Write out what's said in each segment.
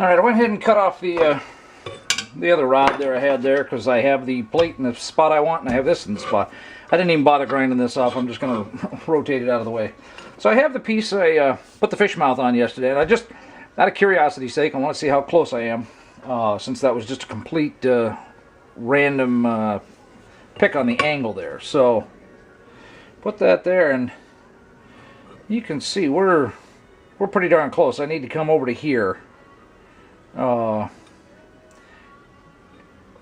Alright, I went ahead and cut off the other rod there I had there, because I have the plate in the spot I want and I have this in the spot. I didn't even bother grinding this off. I'm just going to rotate it out of the way. So I have the piece I put the fish mouth on yesterday, and I just, out of curiosity's sake, I want to see how close I am, since that was just a complete random pick on the angle there. So put that there, and you can see we're pretty darn close. I need to come over to here.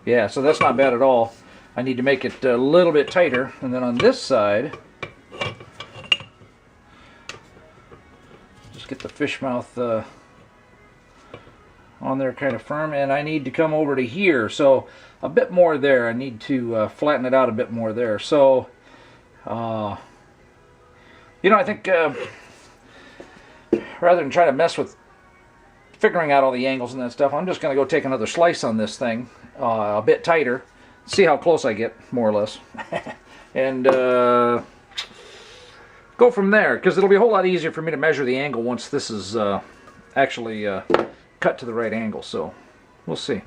Yeah, so that's not bad at all. I need to make it a little bit tighter, and then on this side, just get the fish mouth on there kind of firm, and I need to come over to here, so a bit more there. I need to flatten it out a bit more there. So, you know, I think rather than try to mess with figuring out all the angles and that stuff, I'm just going to go take another slice on this thing, a bit tighter, see how close I get, more or less, and go from there, because it'll be a whole lot easier for me to measure the angle once this is actually cut to the right angle. So we'll see.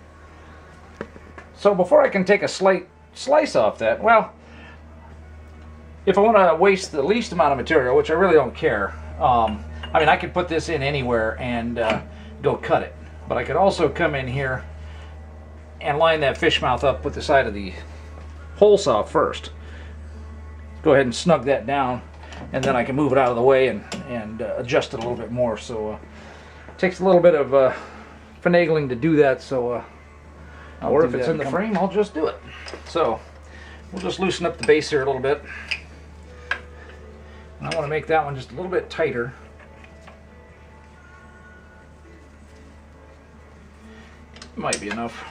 So before I can take a slight slice off that, well, if I want to waste the least amount of material, which I really don't care, I mean, I could put this in anywhere and go cut it, but I could also come in here and line that fish mouth up with the side of the hole saw first. Go ahead and snug that down, and then I can move it out of the way and adjust it a little bit more. So it takes a little bit of finagling to do that. So or if it's in the frame, I'll just do it. So we'll just loosen up the base here a little bit. And I want to make that one just a little bit tighter. Might be enough.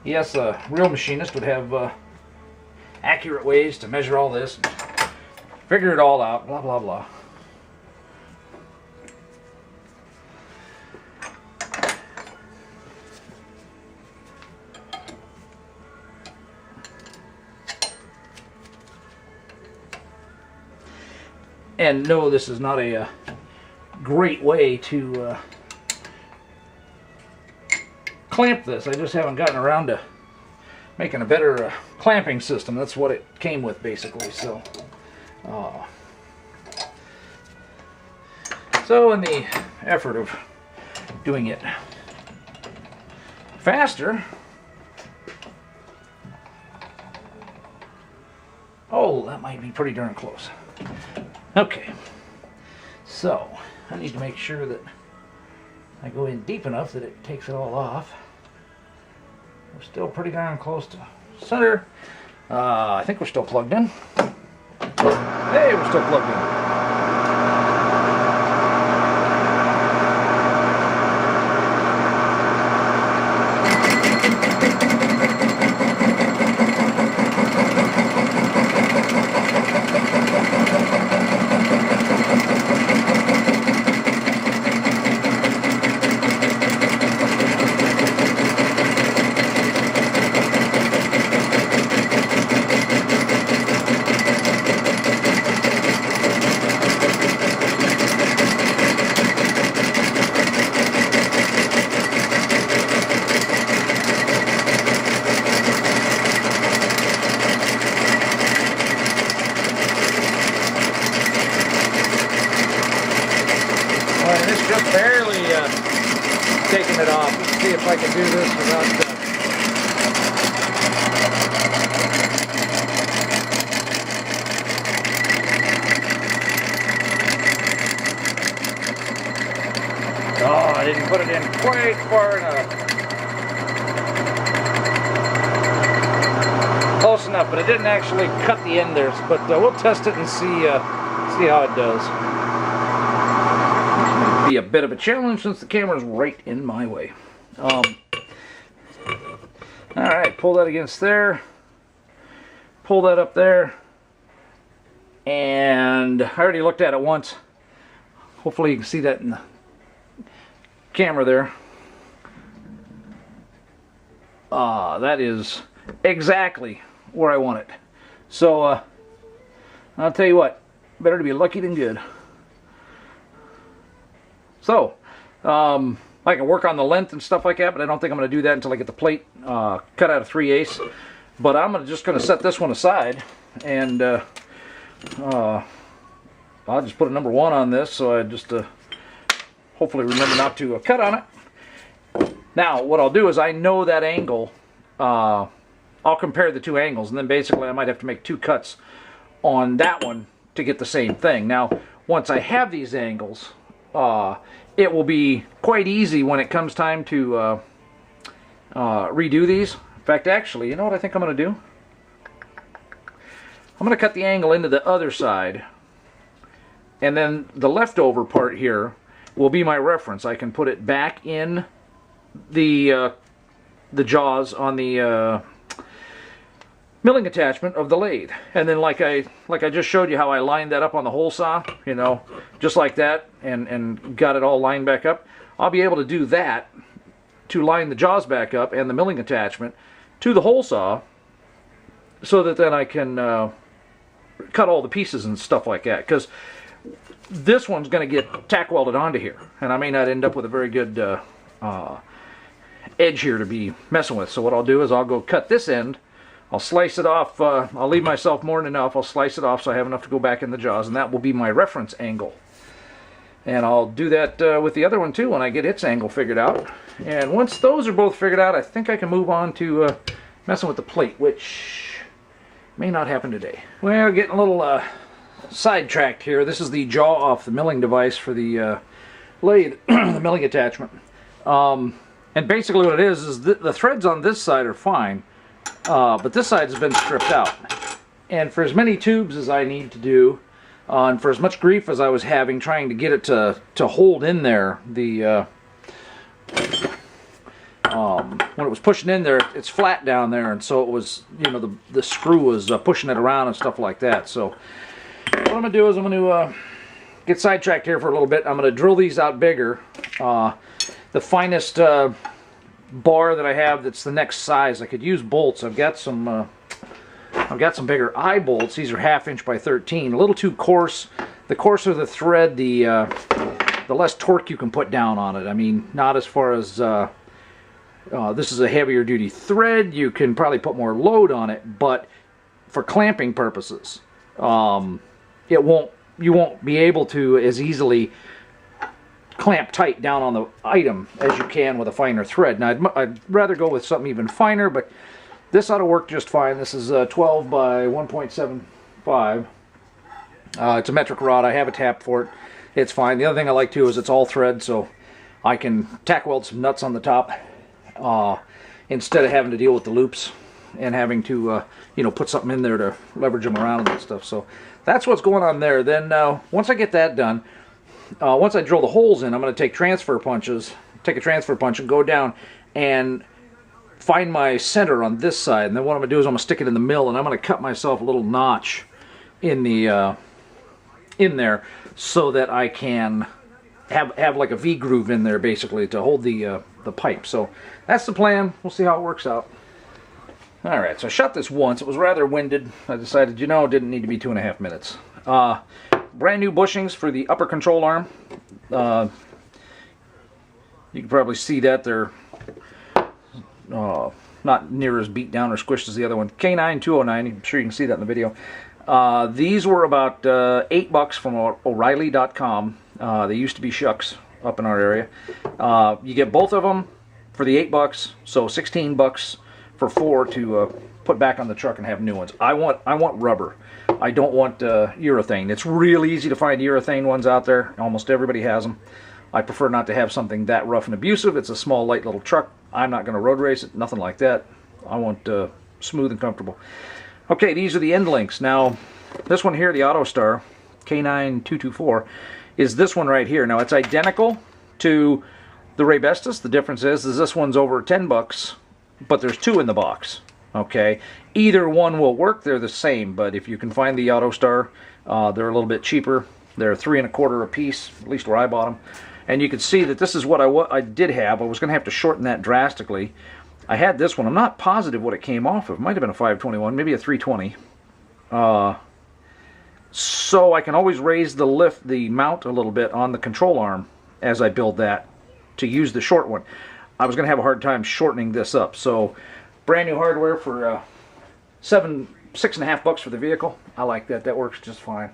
Yes, a real machinist would have accurate ways to measure all this, figure it all out, blah blah blah. And no, this is not a great way to clamp this. I just haven't gotten around to making a better clamping system. That's what it came with, basically. So in the effort of doing it faster, oh, that might be pretty darn close. Okay, so I need to make sure that I go in deep enough that it takes it all off. We're still pretty darn close to center. I think we're still plugged in. Hey, we're still plugged in. Just barely taking it off. Let's see if I can do this without oh, I didn't put it in quite far enough. Close enough, but it didn't actually cut the end there. But we'll test it and see how it does. Be a bit of a challenge since the camera's right in my way. Alright, pull that against there. Pull that up there. And I already looked at it once. Hopefully you can see that in the camera there. That is exactly where I want it. So I'll tell you what, better to be lucky than good. So, I can work on the length and stuff like that, but I don't think I'm going to do that until I get the plate cut out of 3/8. But I'm just going to set this one aside, and I'll just put a number 1 on this, so I just hopefully remember not to cut on it. Now, what I'll do is I know that angle. I'll compare the 2 angles, and then basically I might have to make 2 cuts on that one to get the same thing. Now, once I have these angles, it will be quite easy when it comes time to redo these. In fact, actually, you know what I think I'm going to do? I'm going to cut the angle into the other side, and then the leftover part here will be my reference. I can put it back in the jaws on the milling attachment of the lathe, and then like I just showed you how I lined that up on the hole saw, you know, just like that, and got it all lined back up. I'll be able to do that to line the jaws back up and the milling attachment to the hole saw, so that then I can cut all the pieces and stuff like that, because this one's going to get tack welded onto here, and I may not end up with a very good edge here to be messing with. So what I'll do is I'll go cut this end, I'll slice it off, I'll leave myself more than enough, I'll slice it off so I have enough to go back in the jaws, and that will be my reference angle. And I'll do that with the other one too when I get its angle figured out. And once those are both figured out, I think I can move on to messing with the plate, which may not happen today. Well, getting a little sidetracked here. This is the jaw off the milling device for the lathe, the milling attachment. And basically what it is the threads on this side are fine, but this side has been stripped out. And for as many tubes as I need to do, and for as much grief as I was having trying to get it to hold in there, the when it was pushing in there, it's flat down there, and so it was, you know, the screw was pushing it around and stuff like that. So what I'm going to do is I'm going to get sidetracked here for a little bit. I'm going to drill these out bigger. The finest bar that I have that's the next size. I could use bolts. I've got some bigger eye bolts. These are 1/2 inch by 13. A little too coarse. The coarser the thread, the less torque you can put down on it. I mean, not as far as this is a heavier duty thread. You can probably put more load on it, but for clamping purposes, you won't be able to as easily clamp tight down on the item as you can with a finer thread. Now, I'd rather go with something even finer, but this ought to work just fine. This is 12 by 1.75. It's a metric rod. I have a tap for it. It's fine. The other thing I like too is it's all thread, so I can tack weld some nuts on the top instead of having to deal with the loops and having to you know, put something in there to leverage them around and that stuff. So that's what's going on there. Then once I get that done, once I drill the holes in, I'm going to take a transfer punch and go down and find my center on this side. And then what I'm going to do is I'm going to stick it in the mill, and I'm going to cut myself a little notch in the in there so that I can have like a V groove in there basically to hold the pipe. So that's the plan. We'll see how it works out. Alright, so I shot this once. It was rather winded. I decided, you know, it didn't need to be 2.5 minutes. Brand new bushings for the upper control arm. You can probably see that they're not near as beat down or squished as the other one. K9 209, I'm sure you can see that in the video. These were about $8 from O'Reilly.com. They used to be Shucks up in our area. You get both of them for the $8, so $16 for 4 to put back on the truck and have new ones. I want rubber. I don't want urethane. It's real easy to find urethane ones out there. Almost everybody has them. I prefer not to have something that rough and abusive. It's a small, light little truck. I'm not going to road race it. Nothing like that. I want smooth and comfortable. Okay, these are the end links. Now, this one here, the AutoStar K9224, is this one right here. Now, it's identical to the Raybestos. The difference is this one's over $10, but there's 2 in the box. Okay, either one will work. They're the same, but if you can find the AutoStar, they're a little bit cheaper. They're 3 1/4 a piece, at least where I bought them. And you can see that this is what I did have. I was going to have to shorten that drastically. I had this one. I'm not positive what it came off of. It might have been a 521, maybe a 320. So I can always raise the mount a little bit on the control arm as I build that to use the short one. I was going to have a hard time shortening this up. So brand new hardware for $6.50 for the vehicle. I like that. That works just fine.